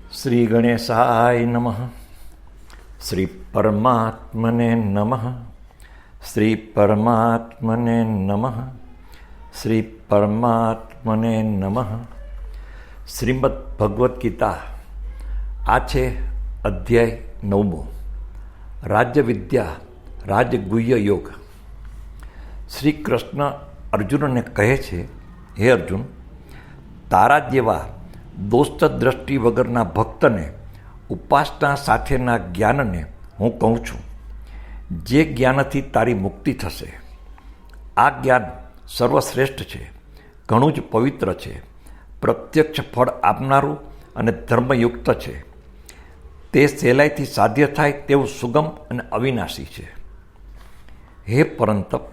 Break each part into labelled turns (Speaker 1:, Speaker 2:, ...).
Speaker 1: શ્રી ગણેશાય નમઃ. શ્રી પરમાત્મને નમઃ. શ્રી પરમાત્મને નમઃ. શ્રી પરમાત્મને નમઃ. શ્રીમદ ભગવદ્ ગીતા. આ છે અધ્યાય 9. રાજ્ય વિદ્યા રાજગુહ્ય યોગ. શ્રી કૃષ્ણ અર્જુનને કહે છે, હે અર્જુન, તારા જેવા દોસ્ત દ્રષ્ટિ વગરના ભક્તને ઉપાસના સાથેના જ્ઞાનને હું કહું છું, જે જ્ઞાનથી તારી મુક્તિ થશે. આ જ્ઞાન સર્વશ્રેષ્ઠ છે, ઘણું જ પવિત્ર છે, પ્રત્યક્ષ ફળ આપનારું અને ધર્મયુક્ત છે. તે સહેલાઈથી સાધ્ય થાય તેવું સુગમ અને અવિનાશી છે. હે પરંતપ,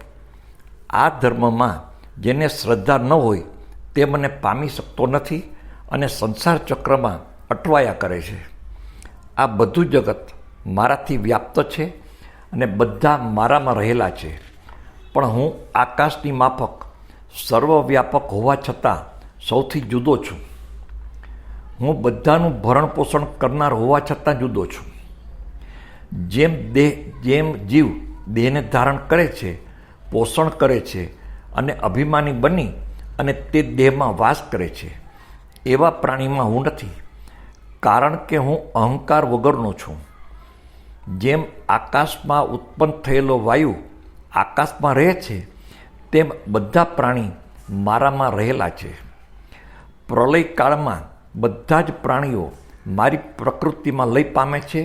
Speaker 1: આ ધર્મમાં જેને શ્રદ્ધા ન હોય તે મને પામી શકતો નથી અને સંસાર ચક્રમાં અટવાયા કરે છે. આ બધું જગત મારાથી વ્યાપ્ત છે અને બધા મારામાં રહેલા છે, પણ હું આકાશની માફક સર્વવ્યાપક હોવા છતાં સૌથી જુદો છું. હું બધાનું ભરણ પોષણ કરનાર હોવા છતાં જુદો છું. જેમ જીવ દેહને ધારણ કરે છે, પોષણ કરે છે અને અભિમાની બની અને તે દેહમાં વાસ કરે છે, એવા પ્રાણીમાં હું નથી, કારણ કે હું અહંકાર વગરનો છું. જેમ આકાશમાં ઉત્પન્ન થયેલો વાયુ આકાશમાં રહે છે, તેમ બધા પ્રાણી મારામાં રહેલા છે. પ્રલય કાળમાં બધા જ પ્રાણીઓ મારી પ્રકૃતિમાં લય પામે છે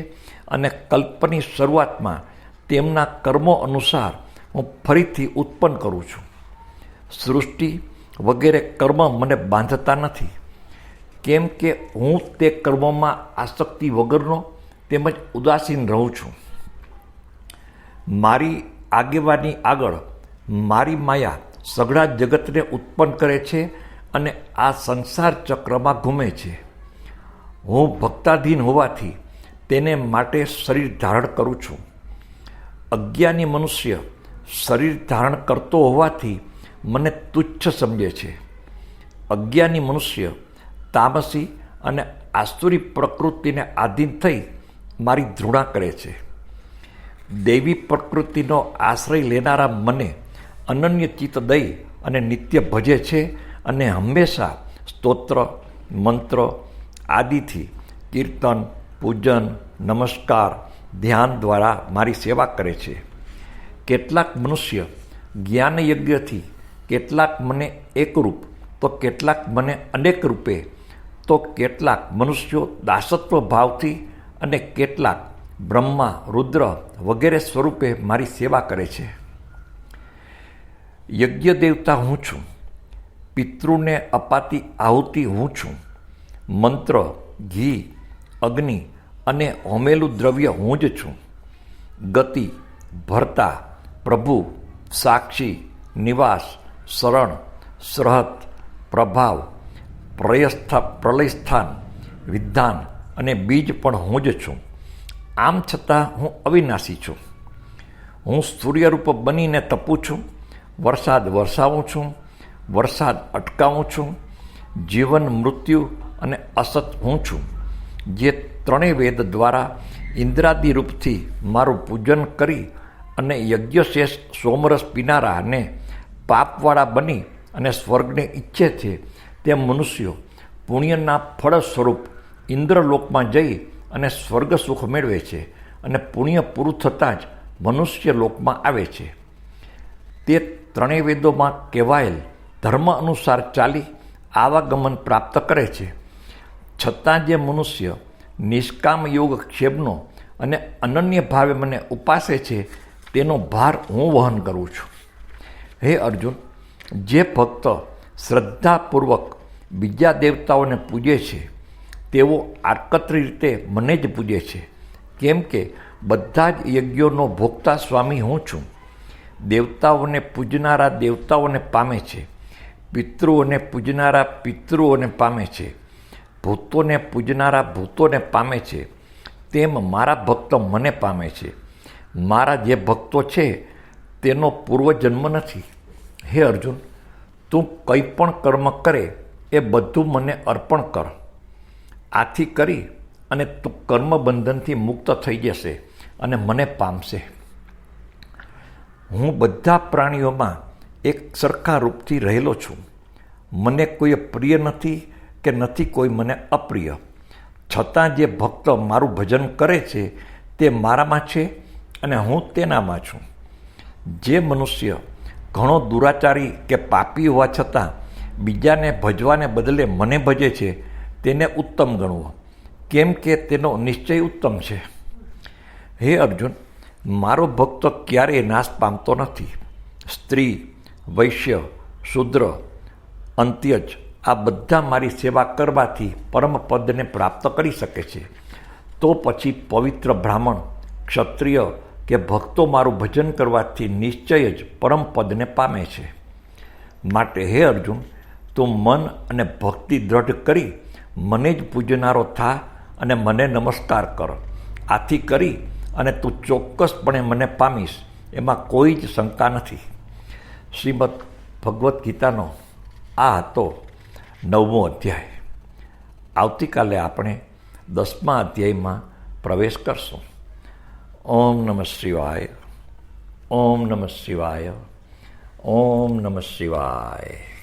Speaker 1: અને કલ્પની શરૂઆતમાં તેમના કર્મો અનુસાર હું ફરીથી ઉત્પન્ન કરું છું. સૃષ્ટિ વગેરે કર્મ મને બાંધતા નથી, કેમ કે હું તે કર્મોમાં આસક્તિ વગરનો તેમજ ઉદાસીન રહું છું. મારી આગેવાની આગળ મારી માયા સઘળા જગતને ઉત્પન્ન કરે છે અને આ સંસાર ચક્રમાં ઘૂમે છે. હું ભક્તાધીન હોવાથી તેને માટે શરીર ધારણ કરું છું. અજ્ઞાની મનુષ્ય શરીર ધારણ કરતો હોવાથી મને તુચ્છ સમજે છે. અજ્ઞાની મનુષ્ય તામસી અને આસુરી પ્રકૃતિને આધીન થઈ મારી ધૃણા કરે છે. દૈવી પ્રકૃતિનો આશ્રય લેનારા મને અનન્ય ચિત્ત દઈ અને નિત્ય ભજે છે અને હંમેશા સ્તોત્ર, મંત્ર આદિથી કીર્તન, પૂજન, નમસ્કાર, ધ્યાન દ્વારા મારી સેવા કરે છે. કેટલાક મનુષ્ય જ્ઞાન યજ્ઞથી, કેટલાક મને એકરૂપ તો કેટલાક મને અનેક રૂપે, તો કેટલાક મનુષ્યો દાસત્વ ભાવથી અને કેટલાક બ્રહ્મા, રુદ્ર વગેરે સ્વરૂપે મારી સેવા કરે છે. યજ્ઞ દેવતા હું છું. પિતૃને અપાતી આહુતિ હું છું. મંત્ર, ઘી, અગ્નિ અને હોમેલું દ્રવ્ય હું જ છું. ગતિ, ભર્તા, પ્રભુ, સાક્ષી, નિવાસ, શરણ, સરહદ, પ્રભાવ, પ્રલયસ્થાન, વિધાન અને બીજ પણ હું જ છું. આમ છતાં હું અવિનાશી છું. હું સૂર્યરૂપ બનીને તપું છું, વરસાદ વરસાવું છું, વરસાદ અટકાવું છું. જીવન, મૃત્યુ અને અસત હું છું, જે ત્રણેય વેદ દ્વારા ઇન્દ્રાદિ રૂપથી મારું પૂજન કરી અને યજ્ઞશેષ સોમરસ પીનારા અને પાપવાળા બની અને સ્વર્ગને ઈચ્છે છે. તે મનુષ્યો પુણ્યના ફળ સ્વરૂપ ઇન્દ્રલોકમાં જઈ અને સ્વર્ગ સુખ મેળવે છે અને પુણ્ય પૂરું થતાં જ મનુષ્ય લોકમાં આવે છે. તે ત્રણેય વેદોમાં કહેવાયેલ ધર્મ અનુસાર ચાલી આવાગમન પ્રાપ્ત કરે છે. છતાં જે મનુષ્ય નિષ્કામ યોગ ક્ષેમનો અને અનન્ય ભાવે મને ઉપાસે છે, તેનો ભાર હું વહન કરું છું. હે અર્જુન, જે ભક્ત શ્રદ્ધાપૂર્વક બીજા દેવતાઓને પૂજે છે, તેઓ આકત્રી રીતે મને જ પૂજે છે, કેમ કે બધા જ યજ્ઞોનો ભોગતા સ્વામી હું છું. દેવતાઓને પૂજનારા દેવતાઓને પામે છે, પિતૃઓને પૂજનારા પિતૃઓને પામે છે, ભૂતોને પૂજનારા ભૂતોને પામે છે. તેમ મારા ભક્તો મને પામે છે. મારા જે ભક્તો છે તેનો પૂર્વજન્મ નથી. હે અર્જુન, તું કંઈ પણ કર્મ કરે એ બધું મને અર્પણ કર. આથી કરી અને તું કર્મબંધનથી મુક્ત થઈ જશે અને મને પામશે. હું બધા પ્રાણીઓમાં એક સરખા રૂપથી રહેલો છું. મને કોઈ પ્રિય નથી કે નથી કોઈ મને અપ્રિય. છતાં જે ભક્ત મારું ભજન કરે છે તે મારામાં છે અને હું તેનામાં છું. જે મનુષ્ય ઘણો દુરાચારી કે પાપી હોવા છતાં બીજાને ભજવાને બદલે મને ભજે છે તેને ઉત્તમ ગણવો, કેમ કે તેનો નિશ્ચય ઉત્તમ છે. હે અર્જુન, મારો ભક્ત ક્યારેય નાશ પામતો નથી. સ્ત્રી, વૈશ્ય, શૂદ્ર, અંત્યજ આ બધા મારી સેવા કરવાથી પરમપદને પ્રાપ્ત કરી શકે છે. તો પછી પવિત્ર બ્રાહ્મણ, ક્ષત્રિય કે ભક્તો મારું ભજન કરવાથી નિશ્ચય જ પરમપદને પામે છે. માટે હે અર્જુન, તું મન અને ભક્તિ દ્રઢ કરી મને જ પૂજનારો થા અને મને નમસ્કાર કર. આથી કરી અને તું ચોક્કસપણે મને પામીશ, એમાં કોઈ જ શંકા નથી. શ્રીમદ ભગવદ્ ગીતાનો આ હતો 9મો અધ્યાય. આવતીકાલે આપણે 10મા અધ્યાયમાં પ્રવેશ કરશું. ઓમ નમઃ શિવાય. ઓમ નમઃ શિવાય. ઓમ નમઃ શિવાય.